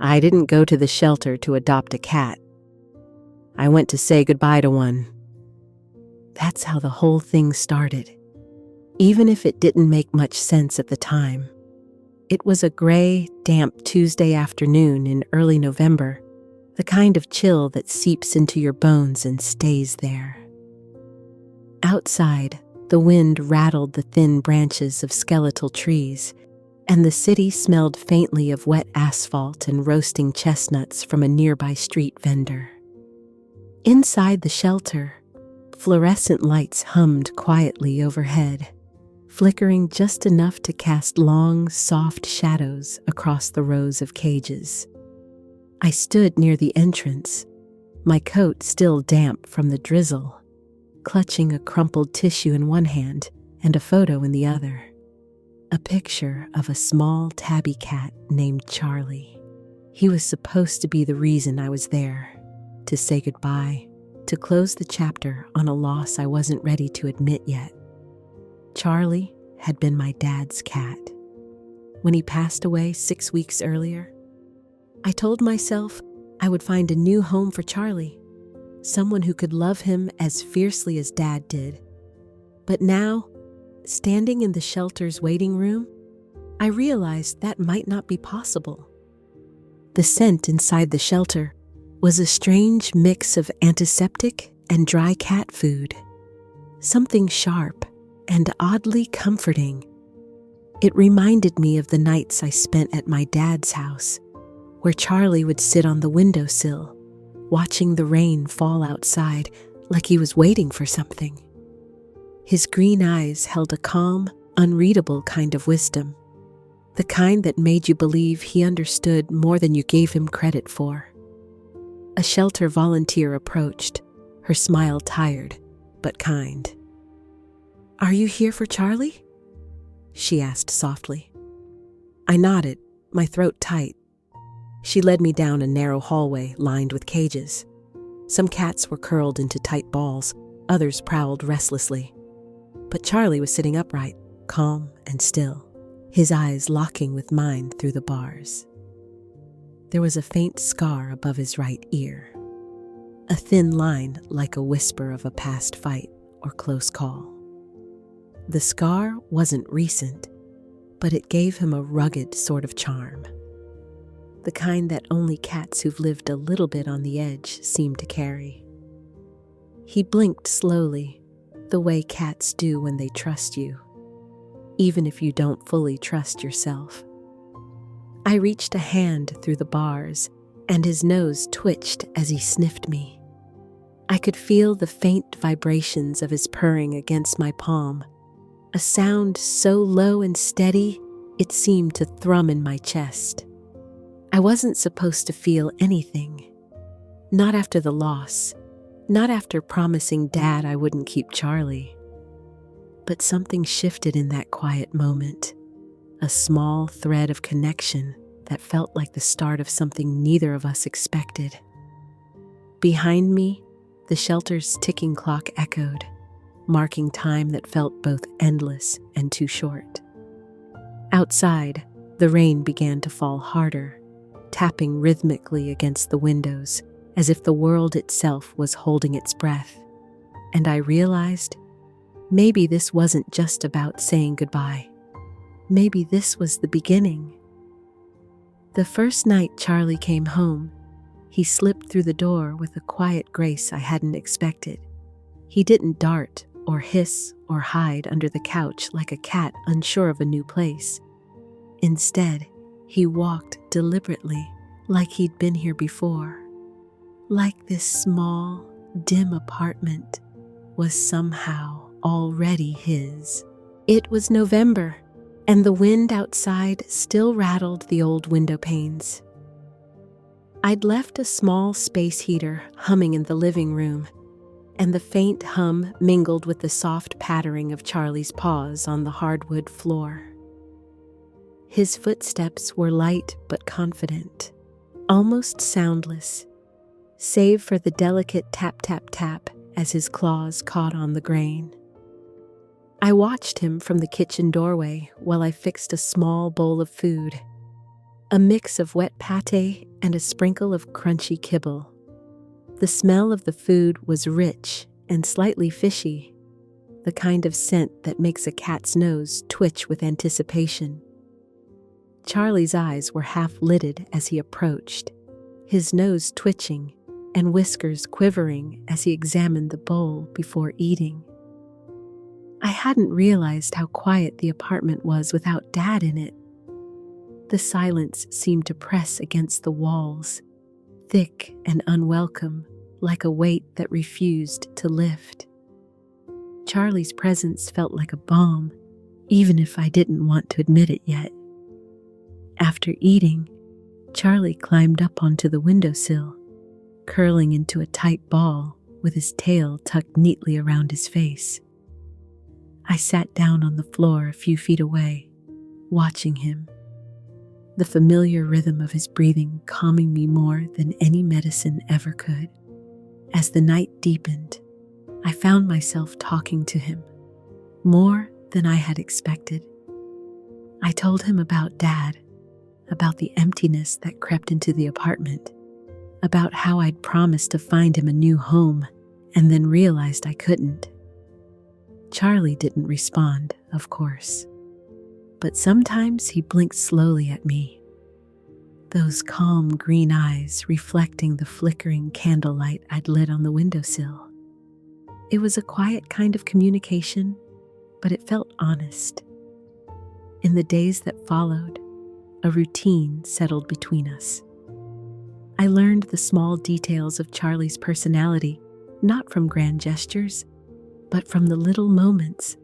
I didn't go to the shelter to adopt a cat. I went to say goodbye to one. That's how the whole thing started, even if it didn't make much sense at the time. It was a gray, damp Tuesday afternoon in early November, the kind of chill that seeps into your bones and stays there. Outside, the wind rattled the thin branches of skeletal trees, and the city smelled faintly of wet asphalt and roasting chestnuts from a nearby street vendor. Inside the shelter, fluorescent lights hummed quietly overhead, flickering just enough to cast long, soft shadows across the rows of cages. I stood near the entrance, my coat still damp from the drizzle, clutching a crumpled tissue in one hand and a photo in the other. A picture of a small tabby cat named Charlie. He was supposed to be the reason I was there, to say goodbye, to close the chapter on a loss I wasn't ready to admit yet. Charlie had been my dad's cat. When he passed away 6 weeks earlier, I told myself I would find a new home for Charlie, someone who could love him as fiercely as Dad did. But now, standing in the shelter's waiting room, I realized that might not be possible. The scent inside the shelter was a strange mix of antiseptic and dry cat food, something sharp and oddly comforting. It reminded me of the nights I spent at my dad's house, where Charlie would sit on the windowsill, watching the rain fall outside like he was waiting for something. His green eyes held a calm, unreadable kind of wisdom, the kind that made you believe he understood more than you gave him credit for. A shelter volunteer approached, her smile tired but kind. "Are you here for Charlie?" she asked softly. I nodded, my throat tight. She led me down a narrow hallway lined with cages. Some cats were curled into tight balls, others prowled restlessly. But Charlie was sitting upright, calm and still, his eyes locking with mine through the bars. There was a faint scar above his right ear, a thin line like a whisper of a past fight or close call. The scar wasn't recent, but it gave him a rugged sort of charm, the kind that only cats who've lived a little bit on the edge seem to carry. He blinked slowly, the way cats do when they trust you, even if you don't fully trust yourself. I reached a hand through the bars, and his nose twitched as he sniffed me. I could feel the faint vibrations of his purring against my palm, a sound so low and steady it seemed to thrum in my chest. I wasn't supposed to feel anything. Not after the loss, not after promising Dad I wouldn't keep Charlie. But something shifted in that quiet moment, a small thread of connection that felt like the start of something neither of us expected. Behind me, the shelter's ticking clock echoed, marking time that felt both endless and too short. Outside, the rain began to fall harder, tapping rhythmically against the windows, as if the world itself was holding its breath. And I realized, maybe this wasn't just about saying goodbye. Maybe this was the beginning. The first night Charlie came home, he slipped through the door with a quiet grace I hadn't expected. He didn't dart or hiss or hide under the couch like a cat unsure of a new place. Instead, he walked deliberately, like he'd been here before. Like this small, dim apartment was somehow already his. It was November, and the wind outside still rattled the old window panes. I'd left a small space heater humming in the living room, and the faint hum mingled with the soft pattering of Charlie's paws on the hardwood floor. His footsteps were light but confident, almost soundless, save for the delicate tap-tap-tap as his claws caught on the grain. I watched him from the kitchen doorway while I fixed a small bowl of food. a mix of wet pate and a sprinkle of crunchy kibble. The smell of the food was rich and slightly fishy, the kind of scent that makes a cat's nose twitch with anticipation. Charlie's eyes were half-lidded as he approached, his nose twitching and whiskers quivering as he examined the bowl before eating. I hadn't realized how quiet the apartment was without Dad in it. The silence seemed to press against the walls, thick and unwelcome, like a weight that refused to lift. Charlie's presence felt like a balm, even if I didn't want to admit it yet. After eating, Charlie climbed up onto the windowsill, curling into a tight ball with his tail tucked neatly around his face. I sat down on the floor a few feet away, watching him, the familiar rhythm of his breathing calming me more than any medicine ever could. As the night deepened, I found myself talking to him, more than I had expected. I told him about Dad, about the emptiness that crept into the apartment, about how I'd promised to find him a new home and then realized I couldn't. Charlie didn't respond, of course, but sometimes he blinked slowly at me, those calm green eyes reflecting the flickering candlelight I'd lit on the windowsill. It was a quiet kind of communication, but it felt honest. In the days that followed, a routine settled between us. I learned the small details of Charlie's personality, not from grand gestures, but from the little moments,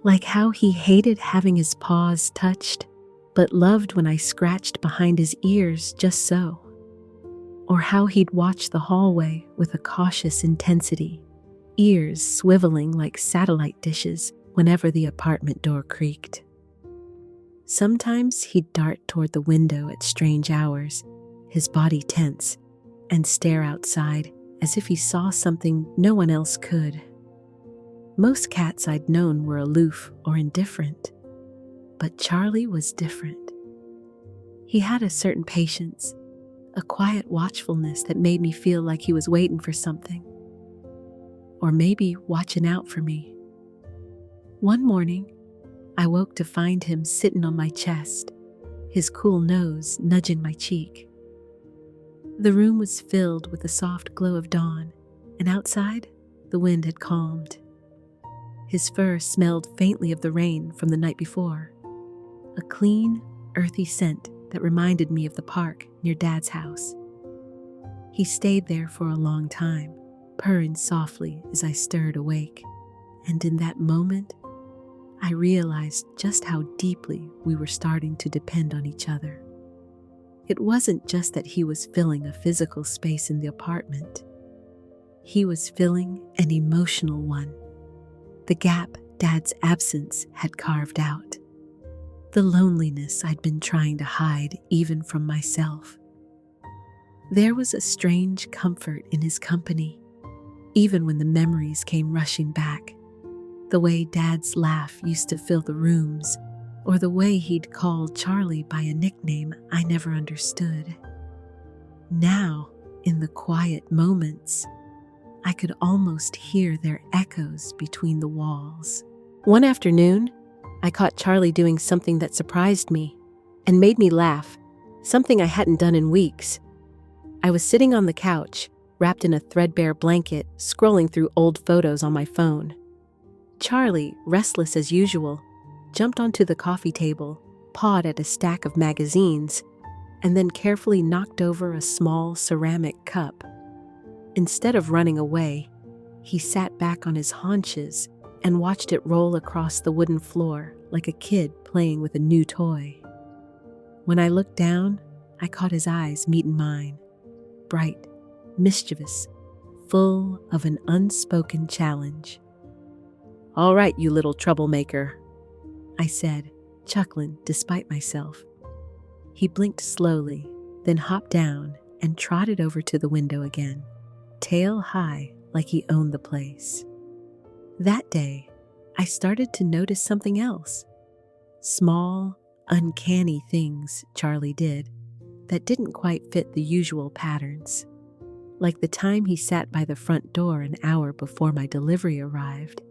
like how he hated having his paws touched, but loved when I scratched behind his ears just so, or how he'd watch the hallway with a cautious intensity, ears swiveling like satellite dishes whenever the apartment door creaked. Sometimes he'd dart toward the window at strange hours, his body tense, and stare outside as if he saw something no one else could. Most cats I'd known were aloof or indifferent, but Charlie was different. He had a certain patience, a quiet watchfulness that made me feel like he was waiting for something, or maybe watching out for me. One morning, I woke to find him sitting on my chest, his cool nose nudging my cheek. The room was filled with the soft glow of dawn, and outside, the wind had calmed. His fur smelled faintly of the rain from the night before, a clean, earthy scent that reminded me of the park near Dad's house. He stayed there for a long time, purring softly as I stirred awake, and in that moment, I realized just how deeply we were starting to depend on each other. It wasn't just that he was filling a physical space in the apartment. He was filling an emotional one, the gap Dad's absence had carved out, the loneliness I'd been trying to hide even from myself. There was a strange comfort in his company, even when the memories came rushing back. The way Dad's laugh used to fill the rooms, or the way he'd called Charlie by a nickname I never understood. Now, in the quiet moments, I could almost hear their echoes between the walls. One afternoon, I caught Charlie doing something that surprised me and made me laugh, something I hadn't done in weeks. I was sitting on the couch, wrapped in a threadbare blanket, scrolling through old photos on my phone. Charlie, restless as usual, jumped onto the coffee table, pawed at a stack of magazines, and then carefully knocked over a small ceramic cup. Instead of running away, he sat back on his haunches and watched it roll across the wooden floor like a kid playing with a new toy. When I looked down, I caught his eyes meeting mine, bright, mischievous, full of an unspoken challenge. "All right, you little troublemaker," I said, chuckling despite myself. He blinked slowly, then hopped down and trotted over to the window again, tail high like he owned the place. That day, I started to notice something else. Small, uncanny things Charlie did that didn't quite fit the usual patterns. Like the time he sat by the front door an hour before my delivery arrived.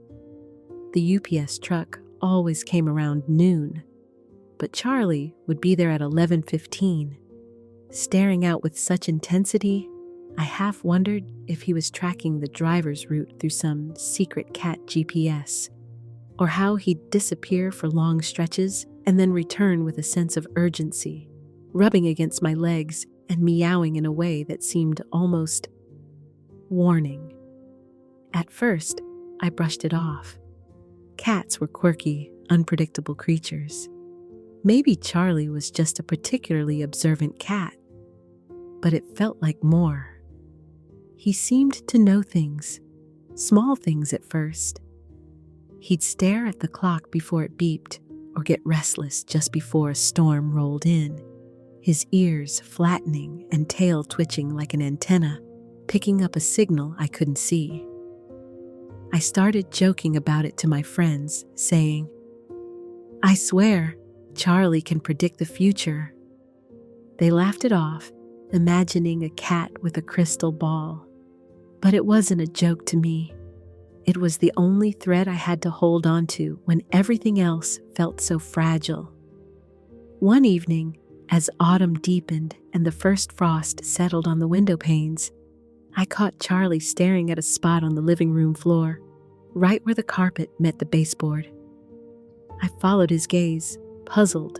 The UPS truck always came around noon, but Charlie would be there at 11:15, staring out with such intensity, I half wondered if he was tracking the driver's route through some secret cat GPS, or how he'd disappear for long stretches and then return with a sense of urgency, rubbing against my legs and meowing in a way that seemed almost warning. At first, I brushed it off. Cats were quirky, unpredictable creatures. Maybe Charlie was just a particularly observant cat, but it felt like more. He seemed to know things, small things at first. He'd stare at the clock before it beeped or get restless just before a storm rolled in, his ears flattening and tail twitching like an antenna, picking up a signal I couldn't see. I started joking about it to my friends, saying, "I swear, Charlie can predict the future." They laughed it off, imagining a cat with a crystal ball. But it wasn't a joke to me. It was the only thread I had to hold on to when everything else felt so fragile. One evening, as autumn deepened and the first frost settled on the window panes, I caught Charlie staring at a spot on the living room floor, right where the carpet met the baseboard. I followed his gaze, puzzled.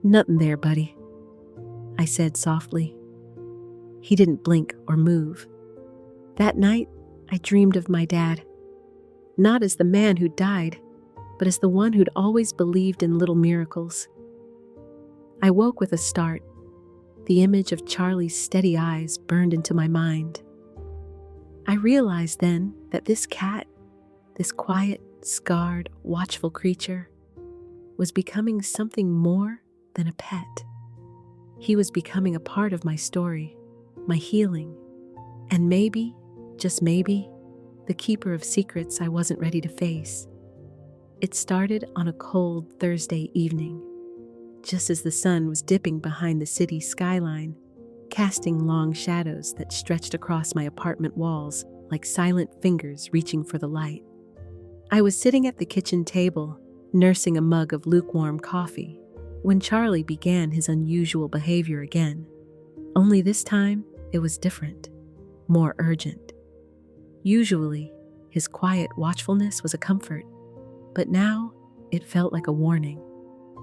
"Nothing there, buddy," I said softly. He didn't blink or move. That night, I dreamed of my dad, not as the man who died, but as the one who'd always believed in little miracles. I woke with a start. The image of Charlie's steady eyes burned into my mind. I realized then that this cat, this quiet, scarred, watchful creature, was becoming something more than a pet. He was becoming a part of my story, my healing, and maybe, just maybe, the keeper of secrets I wasn't ready to face. It started on a cold Thursday evening, just as the sun was dipping behind the city skyline, casting long shadows that stretched across my apartment walls like silent fingers reaching for the light. I was sitting at the kitchen table, nursing a mug of lukewarm coffee, when Charlie began his unusual behavior again. Only this time, it was different, more urgent. Usually, his quiet watchfulness was a comfort, but now it felt like a warning.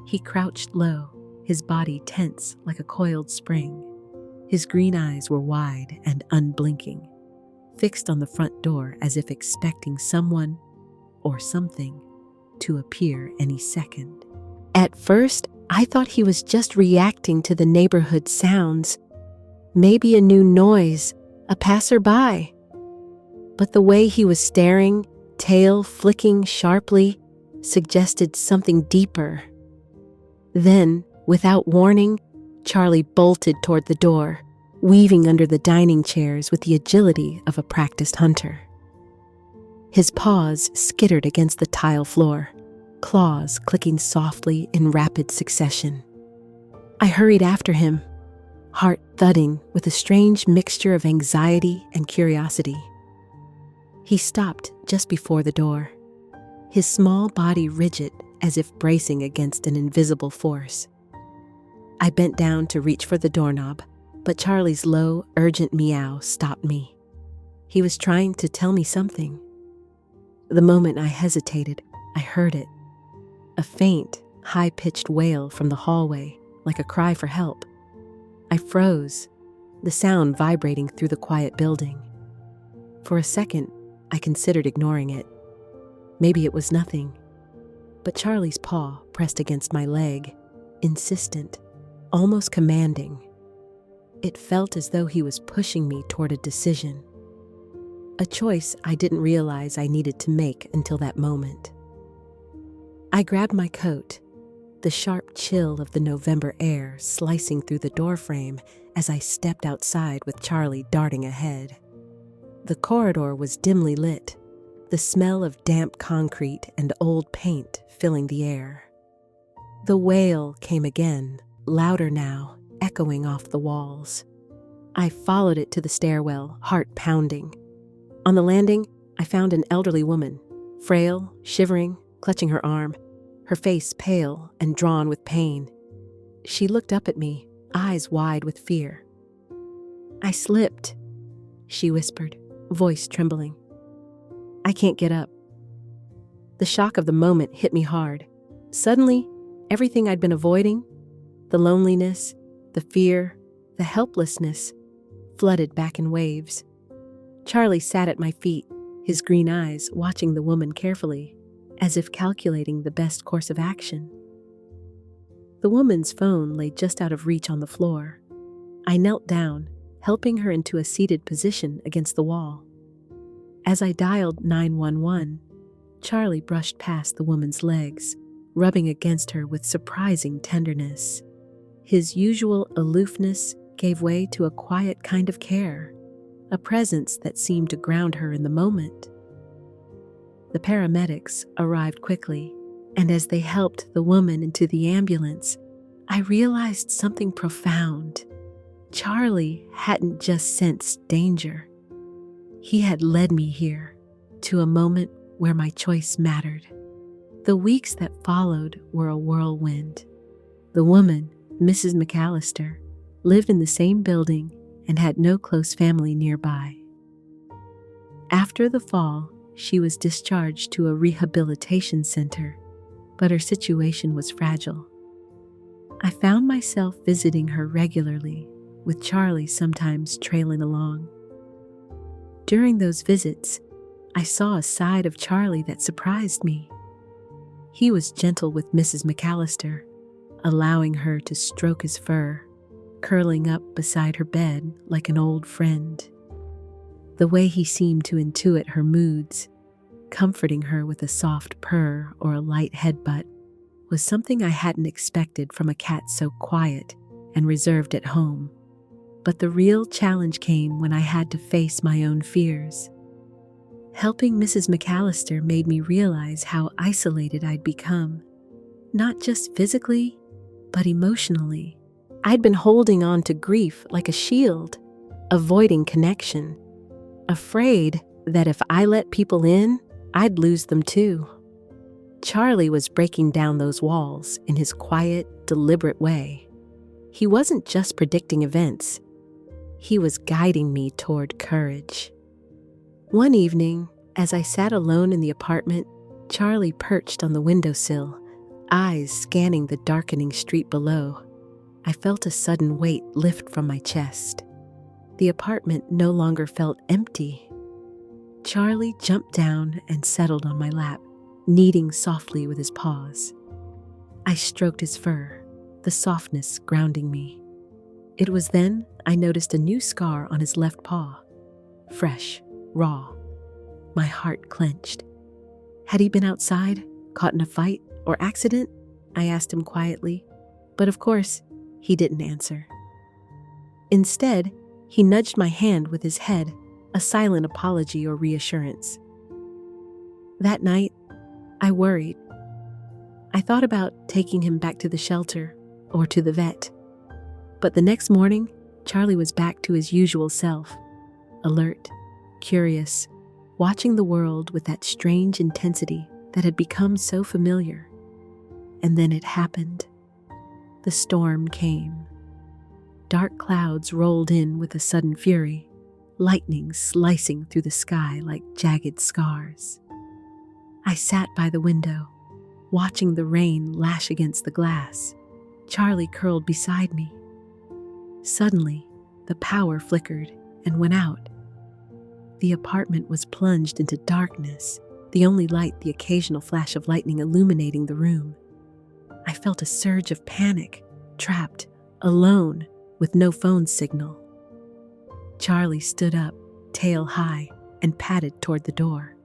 He crouched low, his body tense like a coiled spring. His green eyes were wide and unblinking, fixed on the front door as if expecting someone or something to appear any second. At first, I thought he was just reacting to the neighborhood sounds, maybe a new noise, a passerby. But the way he was staring, tail flicking sharply, suggested something deeper. Then, without warning, Charlie bolted toward the door, weaving under the dining chairs with the agility of a practiced hunter. His paws skittered against the tile floor, claws clicking softly in rapid succession. I hurried after him, heart thudding with a strange mixture of anxiety and curiosity. He stopped just before the door, his small body rigid as if bracing against an invisible force. I bent down to reach for the doorknob, but Charlie's low, urgent meow stopped me. He was trying to tell me something. The moment I hesitated, I heard it. A faint, high-pitched wail from the hallway, like a cry for help. I froze, the sound vibrating through the quiet building. For a second, I considered ignoring it. Maybe it was nothing. But Charlie's paw pressed against my leg, insistent, almost commanding. It felt as though he was pushing me toward a decision. A choice I didn't realize I needed to make until that moment. I grabbed my coat, the sharp chill of the November air slicing through the doorframe as I stepped outside with Charlie darting ahead. The corridor was dimly lit, the smell of damp concrete and old paint filling the air. The wail came again, louder now, echoing off the walls. I followed it to the stairwell, heart pounding. On the landing, I found an elderly woman, frail, shivering, clutching her arm, her face pale and drawn with pain. She looked up at me, eyes wide with fear. "I slipped," she whispered, voice trembling. "I can't get up." The shock of the moment hit me hard. Suddenly, everything I'd been avoiding, the loneliness, the fear, the helplessness, flooded back in waves. Charlie sat at my feet, his green eyes watching the woman carefully, as if calculating the best course of action. The woman's phone lay just out of reach on the floor. I knelt down, helping her into a seated position against the wall. As I dialed 911, Charlie brushed past the woman's legs, rubbing against her with surprising tenderness. His usual aloofness gave way to a quiet kind of care, a presence that seemed to ground her in the moment. The paramedics arrived quickly, and as they helped the woman into the ambulance, I realized something profound. Charlie hadn't just sensed danger. He had led me here, to a moment where my choice mattered. The weeks that followed were a whirlwind. The woman, Mrs. McAllister, lived in the same building and had no close family nearby. After the fall, she was discharged to a rehabilitation center, but her situation was fragile. I found myself visiting her regularly, with Charlie sometimes trailing along. During those visits, I saw a side of Charlie that surprised me. He was gentle with Mrs. McAllister, allowing her to stroke his fur, curling up beside her bed like an old friend. The way he seemed to intuit her moods, comforting her with a soft purr or a light headbutt, was something I hadn't expected from a cat so quiet and reserved at home. But the real challenge came when I had to face my own fears. Helping Mrs. McAllister made me realize how isolated I'd become, not just physically, but emotionally. I'd been holding on to grief like a shield, avoiding connection, afraid that if I let people in, I'd lose them too. Charlie was breaking down those walls in his quiet, deliberate way. He wasn't just predicting events. He was guiding me toward courage. One evening, as I sat alone in the apartment, Charlie perched on the windowsill, eyes scanning the darkening street below. I felt a sudden weight lift from my chest. The apartment no longer felt empty. Charlie jumped down and settled on my lap, kneading softly with his paws. I stroked his fur, the softness grounding me. It was then I noticed a new scar on his left paw, fresh, raw. My heart clenched. Had he been outside, caught in a fight or accident? I asked him quietly, but of course, he didn't answer. Instead, he nudged my hand with his head, a silent apology or reassurance. That night, I worried. I thought about taking him back to the shelter or to the vet. But the next morning, Charlie was back to his usual self, alert, curious, watching the world with that strange intensity that had become so familiar. And then it happened. The storm came. Dark clouds rolled in with a sudden fury, lightning slicing through the sky like jagged scars. I sat by the window, watching the rain lash against the glass. Charlie curled beside me. Suddenly, the power flickered and went out. The apartment was plunged into darkness, the only light the occasional flash of lightning illuminating the room. I felt a surge of panic, trapped, alone, with no phone signal. Charlie stood up, tail high, and padded toward the door.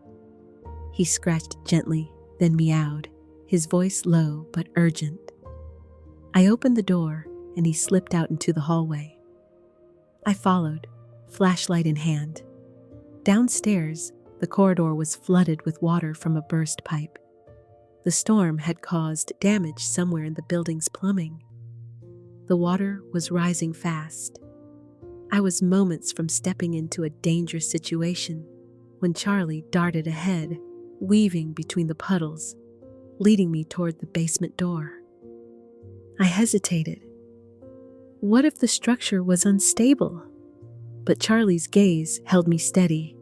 He scratched gently, then meowed, his voice low but urgent. I opened the door, and he slipped out into the hallway. I followed, flashlight in hand. Downstairs, the corridor was flooded with water from a burst pipe. The storm had caused damage somewhere in the building's plumbing. The water was rising fast. I was moments from stepping into a dangerous situation when Charlie darted ahead, weaving between the puddles, leading me toward the basement door. I hesitated. What if the structure was unstable? But Charlie's gaze held me steady.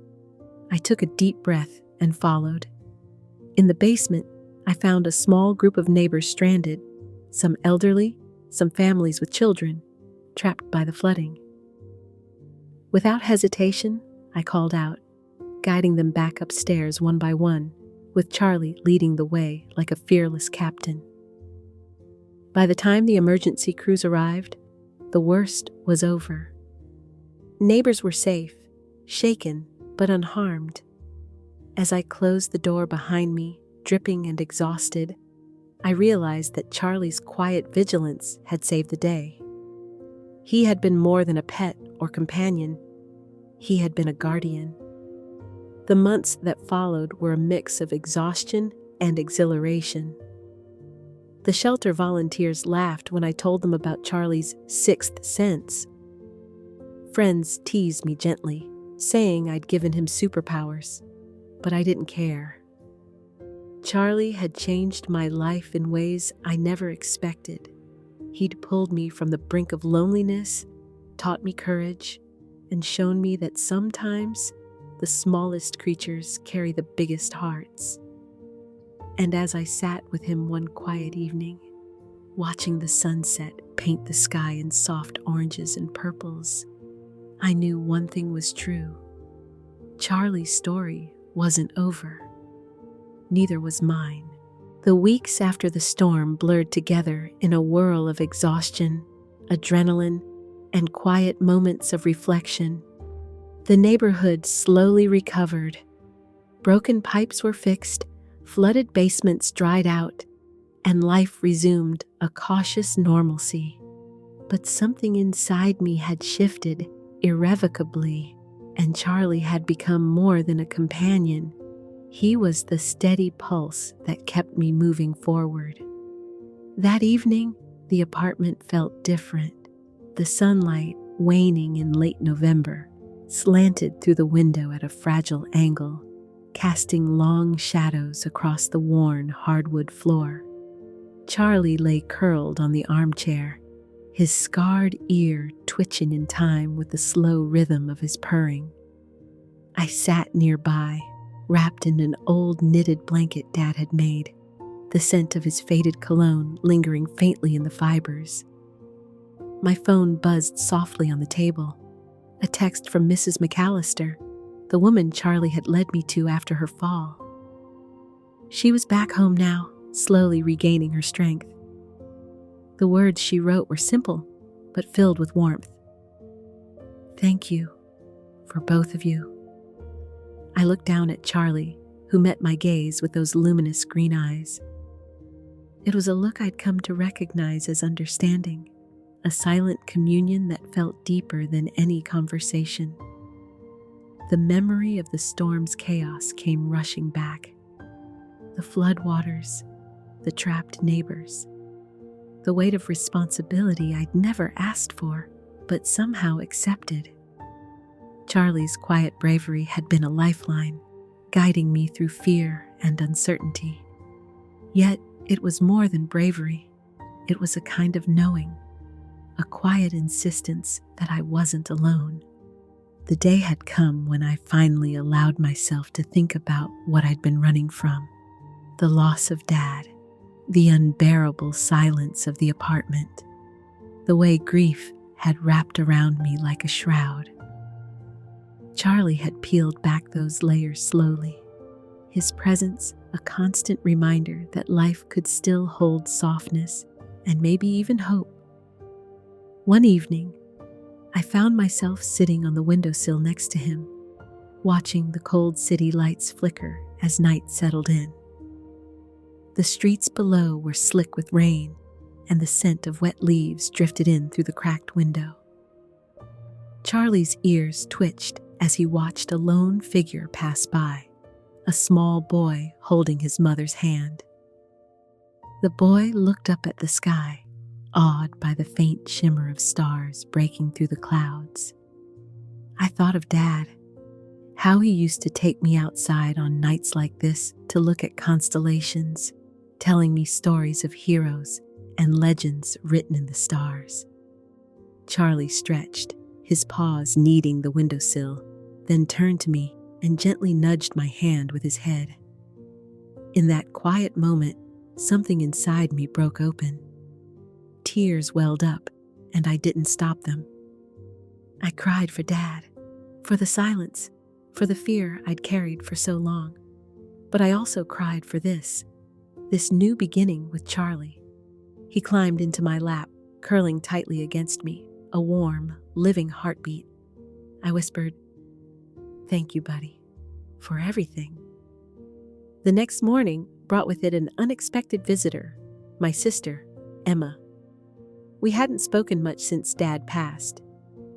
I took a deep breath and followed. In the basement, I found a small group of neighbors stranded, some elderly, some families with children, trapped by the flooding. Without hesitation, I called out, guiding them back upstairs one by one, with Charlie leading the way like a fearless captain. By the time the emergency crews arrived, the worst was over. Neighbors were safe, shaken but unharmed. As I closed the door behind me, dripping and exhausted, I realized that Charlie's quiet vigilance had saved the day. He had been more than a pet or companion. He had been a guardian. The months that followed were a mix of exhaustion and exhilaration. The shelter volunteers laughed when I told them about Charlie's sixth sense. Friends teased me gently, saying I'd given him superpowers, but I didn't care. Charlie had changed my life in ways I never expected. He'd pulled me from the brink of loneliness, taught me courage, and shown me that sometimes the smallest creatures carry the biggest hearts. And as I sat with him one quiet evening, watching the sunset paint the sky in soft oranges and purples, I knew one thing was true. Charlie's story wasn't over. Neither was mine. The weeks after the storm blurred together in a whirl of exhaustion, adrenaline, and quiet moments of reflection. The neighborhood slowly recovered. Broken pipes were fixed, flooded basements dried out, and life resumed a cautious normalcy. But something inside me had shifted irrevocably, and Charlie had become more than a companion. He was the steady pulse that kept me moving forward. That evening, the apartment felt different. The sunlight, waning in late November, slanted through the window at a fragile angle, casting long shadows across the worn hardwood floor. Charlie lay curled on the armchair, his scarred ear twitching in time with the slow rhythm of his purring. I sat nearby, wrapped in an old knitted blanket Dad had made, the scent of his faded cologne lingering faintly in the fibers. My phone buzzed softly on the table. A text from Mrs. McAllister, the woman Charlie had led me to after her fall. She was back home now, slowly regaining her strength. The words she wrote were simple, but filled with warmth. Thank you for both of you. I looked down at Charlie, who met my gaze with those luminous green eyes. It was a look I'd come to recognize as understanding, a silent communion that felt deeper than any conversation. The memory of the storm's chaos came rushing back. The floodwaters, the trapped neighbors, the weight of responsibility I'd never asked for, but somehow accepted. Charlie's quiet bravery had been a lifeline, guiding me through fear and uncertainty. Yet it was more than bravery. It was a kind of knowing, a quiet insistence that I wasn't alone. The day had come when I finally allowed myself to think about what I'd been running from: the loss of Dad, the unbearable silence of the apartment, the way grief had wrapped around me like a shroud. Charlie had peeled back those layers slowly, his presence a constant reminder that life could still hold softness and maybe even hope. One evening, I found myself sitting on the windowsill next to him, watching the cold city lights flicker as night settled in. The streets below were slick with rain, and the scent of wet leaves drifted in through the cracked window. Charlie's ears twitched as he watched a lone figure pass by, a small boy holding his mother's hand. The boy looked up at the sky, awed by the faint shimmer of stars breaking through the clouds. I thought of Dad, how he used to take me outside on nights like this to look at constellations, telling me stories of heroes and legends written in the stars. Charlie stretched, his paws kneading the windowsill, then turned to me and gently nudged my hand with his head. In that quiet moment, something inside me broke open. Tears welled up, and I didn't stop them. I cried for Dad, for the silence, for the fear I'd carried for so long. But I also cried for this new beginning with Charlie. He climbed into my lap, curling tightly against me, a warm, living heartbeat. I whispered, "Thank you, buddy, for everything." The next morning brought with it an unexpected visitor, my sister, Emma. We hadn't spoken much since Dad passed.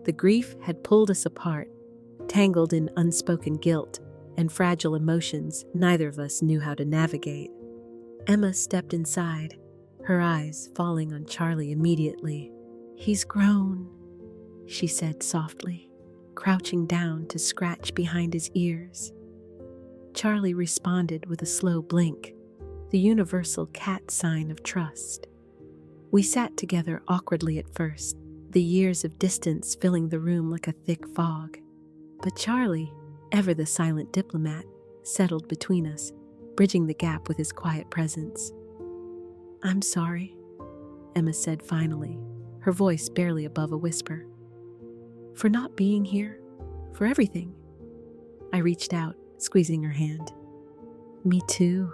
The grief had pulled us apart, tangled in unspoken guilt and fragile emotions neither of us knew how to navigate. Emma stepped inside, her eyes falling on Charlie immediately. "He's grown," she said softly, crouching down to scratch behind his ears. Charlie responded with a slow blink, the universal cat sign of trust. We sat together awkwardly at first, the years of distance filling the room like a thick fog. But Charlie, ever the silent diplomat, settled between us, bridging the gap with his quiet presence. "I'm sorry," Emma said finally, her voice barely above a whisper. "For not being here, for everything." I reached out, squeezing her hand. "Me too."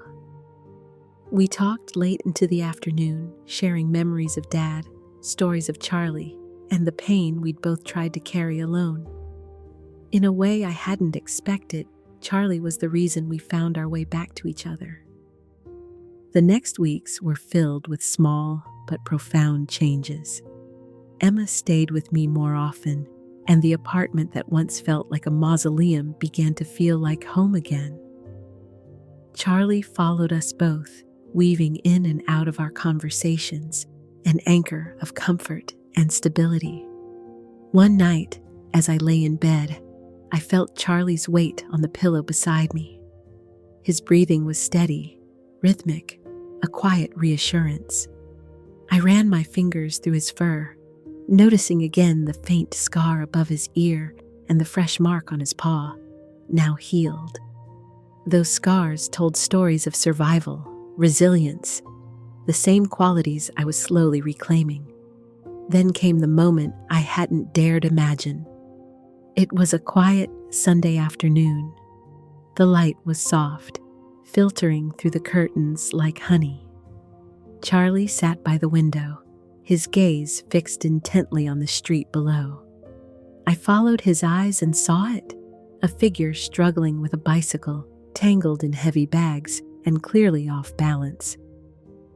We talked late into the afternoon, sharing memories of Dad, stories of Charlie, and the pain we'd both tried to carry alone. In a way I hadn't expected, Charlie was the reason we found our way back to each other. The next weeks were filled with small but profound changes. Emma stayed with me more often, and the apartment that once felt like a mausoleum began to feel like home again. Charlie followed us both, weaving in and out of our conversations, an anchor of comfort and stability. One night, as I lay in bed, I felt Charlie's weight on the pillow beside me. His breathing was steady, rhythmic, a quiet reassurance. I ran my fingers through his fur, noticing again the faint scar above his ear and the fresh mark on his paw, now healed. Those scars told stories of survival, resilience, the same qualities I was slowly reclaiming. Then came the moment I hadn't dared imagine. It was a quiet Sunday afternoon. The light was soft, filtering through the curtains like honey. Charlie sat by the window, his gaze fixed intently on the street below. I followed his eyes and saw it, a figure struggling with a bicycle, tangled in heavy bags and clearly off balance.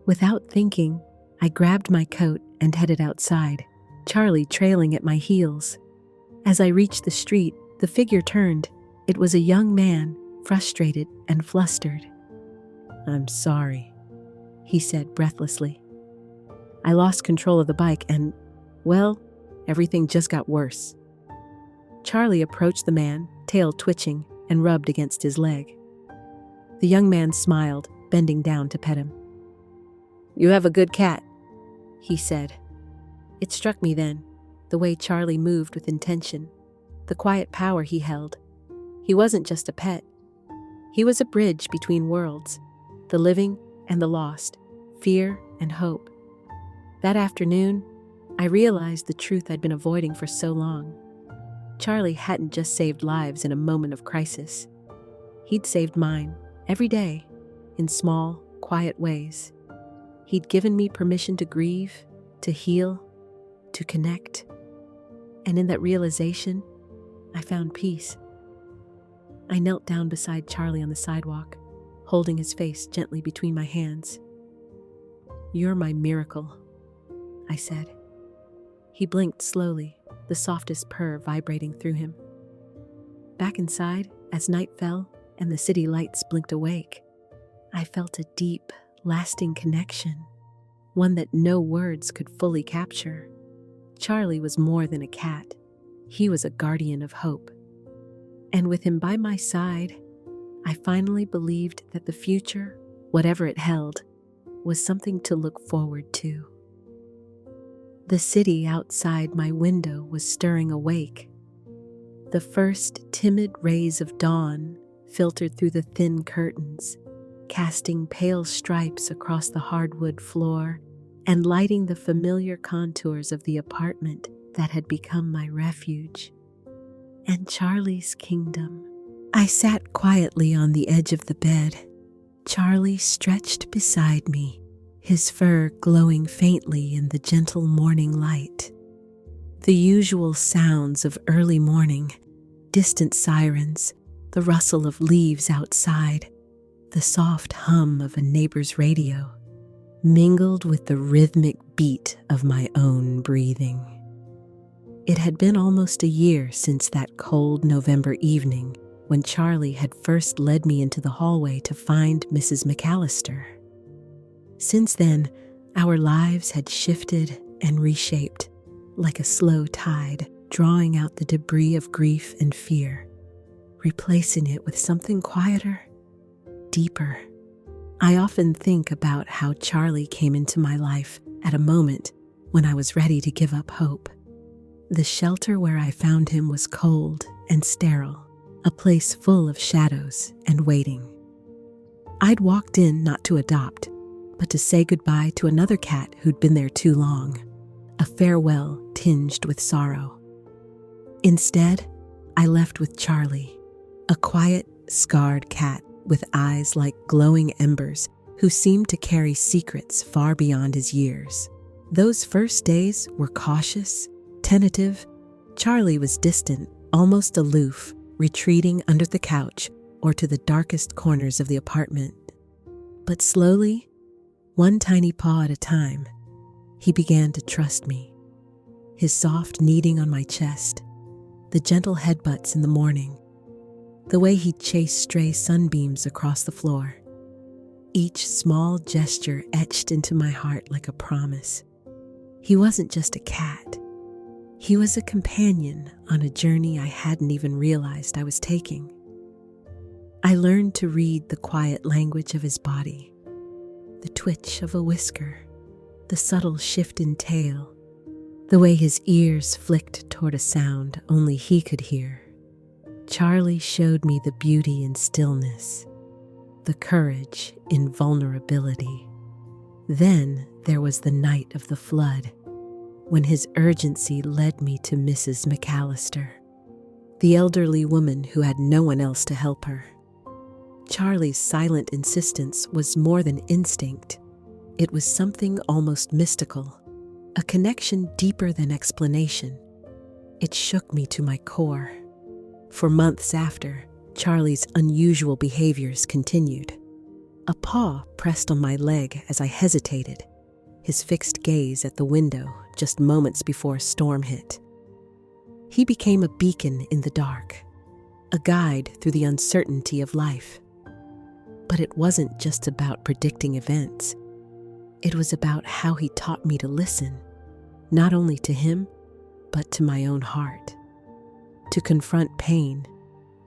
Without thinking, I grabbed my coat and headed outside, Charlie trailing at my heels. As I reached the street, the figure turned. It was a young man, frustrated and flustered. "I'm sorry," he said breathlessly. "I lost control of the bike and, well, everything just got worse." Charlie approached the man, tail twitching, and rubbed against his leg. The young man smiled, bending down to pet him. "You have a good cat," he said. It struck me then, the way Charlie moved with intention, the quiet power he held. He wasn't just a pet. He was a bridge between worlds, the living and the lost, fear and hope. That afternoon, I realized the truth I'd been avoiding for so long. Charlie hadn't just saved lives in a moment of crisis. He'd saved mine, every day, in small, quiet ways. He'd given me permission to grieve, to heal, to connect. And in that realization, I found peace. I knelt down beside Charlie on the sidewalk, holding his face gently between my hands. "You're my miracle," I said. He blinked slowly, the softest purr vibrating through him. Back inside, as night fell and the city lights blinked awake, I felt a deep, lasting connection, one that no words could fully capture. Charlie was more than a cat. He was a guardian of hope. And with him by my side, I finally believed that the future, whatever it held, was something to look forward to. The city outside my window was stirring awake. The first timid rays of dawn filtered through the thin curtains, casting pale stripes across the hardwood floor and lighting the familiar contours of the apartment that had become my refuge. And Charlie's kingdom. I sat quietly on the edge of the bed, Charlie stretched beside me, his fur glowing faintly in the gentle morning light. The usual sounds of early morning, distant sirens, the rustle of leaves outside, the soft hum of a neighbor's radio, mingled with the rhythmic beat of my own breathing. It had been almost a year since that cold November evening when Charlie had first led me into the hallway to find Mrs. McAllister. Since then, our lives had shifted and reshaped, like a slow tide, drawing out the debris of grief and fear, replacing it with something quieter, deeper. I often think about how Charlie came into my life at a moment when I was ready to give up hope. The shelter where I found him was cold and sterile, a place full of shadows and waiting. I'd walked in not to adopt, but to say goodbye to another cat who'd been there too long, a farewell tinged with sorrow. Instead, I left with Charlie, a quiet, scarred cat with eyes like glowing embers who seemed to carry secrets far beyond his years. Those first days were cautious, tentative. Charlie was distant, almost aloof, retreating under the couch or to the darkest corners of the apartment. But slowly, one tiny paw at a time, he began to trust me. His soft kneading on my chest, the gentle headbutts in the morning, the way he'd chase stray sunbeams across the floor. Each small gesture etched into my heart like a promise. He wasn't just a cat. He was a companion on a journey I hadn't even realized I was taking. I learned to read the quiet language of his body, the twitch of a whisker, the subtle shift in tail, the way his ears flicked toward a sound only he could hear. Charlie showed me the beauty in stillness, the courage in vulnerability. Then there was the night of the flood, when his urgency led me to Mrs. McAllister, the elderly woman who had no one else to help her. Charlie's silent insistence was more than instinct. It was something almost mystical, a connection deeper than explanation. It shook me to my core. For months after, Charlie's unusual behaviors continued. A paw pressed on my leg as I hesitated, his fixed gaze at the window just moments before a storm hit. He became a beacon in the dark, a guide through the uncertainty of life. But it wasn't just about predicting events. It was about how he taught me to listen, not only to him, but to my own heart. To confront pain,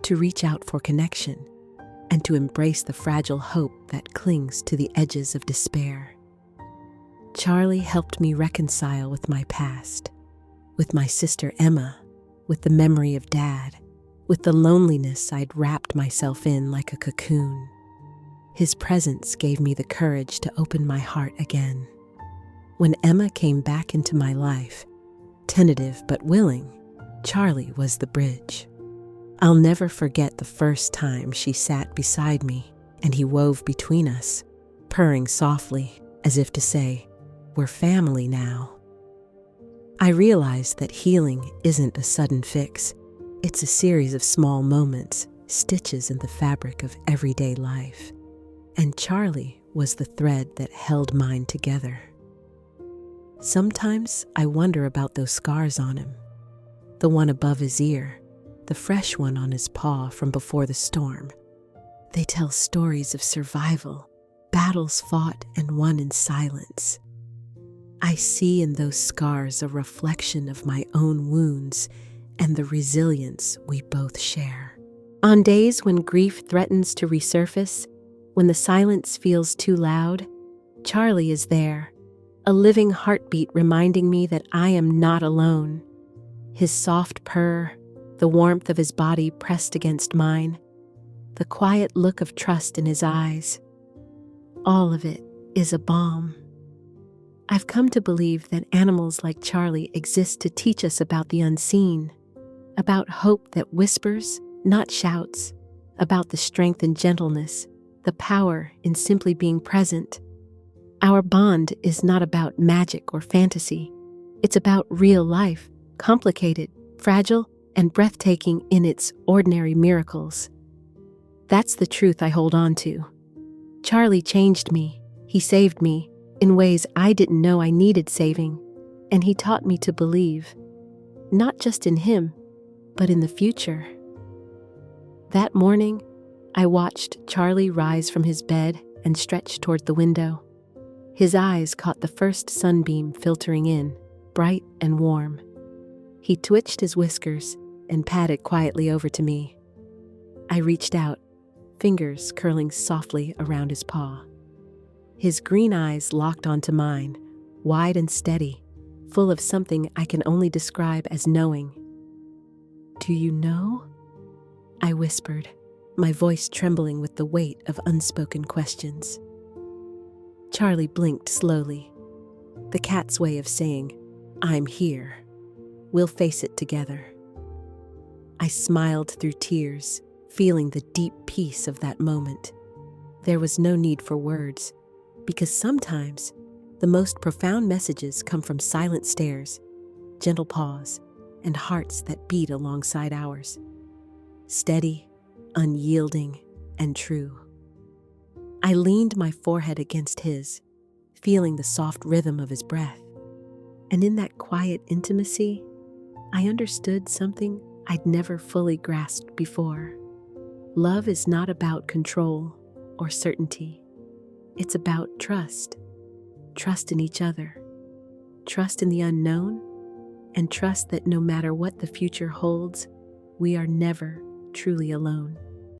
to reach out for connection, and to embrace the fragile hope that clings to the edges of despair. Charlie helped me reconcile with my past, with my sister Emma, with the memory of Dad, with the loneliness I'd wrapped myself in like a cocoon. His presence gave me the courage to open my heart again. When Emma came back into my life, tentative but willing, Charlie was the bridge. I'll never forget the first time she sat beside me and he wove between us, purring softly as if to say, "We're family now." I realized that healing isn't a sudden fix. It's a series of small moments, stitches in the fabric of everyday life. And Charlie was the thread that held mine together. Sometimes I wonder about those scars on him. The one above his ear, the fresh one on his paw from before the storm. They tell stories of survival, battles fought and won in silence. I see in those scars a reflection of my own wounds and the resilience we both share. On days when grief threatens to resurface, when the silence feels too loud, Charlie is there, a living heartbeat reminding me that I am not alone. His soft purr, the warmth of his body pressed against mine, the quiet look of trust in his eyes, all of it is a balm. I've come to believe that animals like Charlie exist to teach us about the unseen, about hope that whispers, not shouts, about the strength and gentleness, the power in simply being present. Our bond is not about magic or fantasy. It's about real life, complicated, fragile, and breathtaking in its ordinary miracles. That's the truth I hold on to. Charlie changed me. He saved me in ways I didn't know I needed saving, and he taught me to believe, not just in him, but in the future. That morning, I watched Charlie rise from his bed and stretch toward the window. His eyes caught the first sunbeam filtering in, bright and warm. He twitched his whiskers and padded quietly over to me. I reached out, fingers curling softly around his paw. His green eyes locked onto mine, wide and steady, full of something I can only describe as knowing. "Do you know?" I whispered, my voice trembling with the weight of unspoken questions. Charlie blinked slowly, the cat's way of saying, "I'm here. We'll face it together." I smiled through tears, feeling the deep peace of that moment. There was no need for words, because sometimes the most profound messages come from silent stares, gentle paws, and hearts that beat alongside ours. Steady, unyielding, and true. I leaned my forehead against his, feeling the soft rhythm of his breath. And in that quiet intimacy, I understood something I'd never fully grasped before. Love is not about control or certainty. It's about trust. Trust in each other. Trust in the unknown, and trust that no matter what the future holds, we are never truly alone.